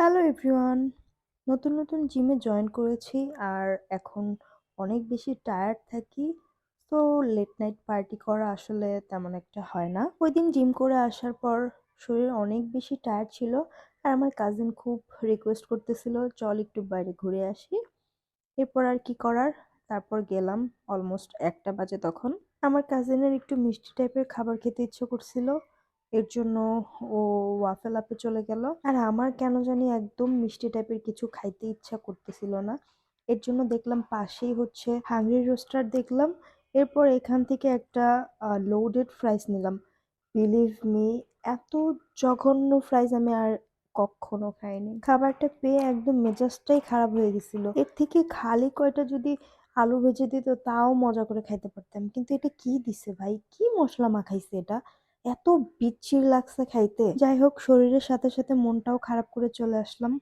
Hello everyone, নতুন নতুন জিমে জয়েন করেছি আর এখন অনেক বেশি টায়ার্ড থাকি। তো লেট নাইট পার্টি করা আসলে তেমন একটা হয় না। ওই দিন জিম করে আসার পর শরীর অনেক বেশি টায়ার্ড ছিল আর আমার কাজিন খুব রিকোয়েস্ট করতেছিল চল একটু বাইরে ঘুরে আসি। এরপর আর কি করার, তারপর গেলাম। অলমোস্ট 1টা বাজে তখন। আমার কাজিনের একটু মিষ্টি টাইপের খাবার খেতে ইচ্ছে করছিল, এর জন্য ও ওয়াফেল আপে চলে গেল। আর আমার কেন জানি একদম মিষ্টি টাইপের কিছু খাইতে ইচ্ছা করতেছিল না, এর জন্য দেখলাম পাশেই হচ্ছে হাংরি রোস্টার দেখলাম। এরপর এখান থেকে একটা লোডেড ফ্রাইস নিলাম। বিলিভ মি, এত জঘন্য ফ্রাইজ আমি আর কখনো খাইনি। খাবারটা পেয়ে একদম মেজাজটাই খারাপ হয়ে গেছিল। এর থেকে খালি কয়টা যদি আলু ভেজে দিত তাও মজা করে খাইতে পারতাম, কিন্তু এটা কি দিছে ভাই, কি মশলা মাখাইছে এটা, এত বিচ্ছির লাগছে খাইতে। যাই হোক, শরীরের সাথে সাথে মনটাও খারাপ করে চলে আসলাম।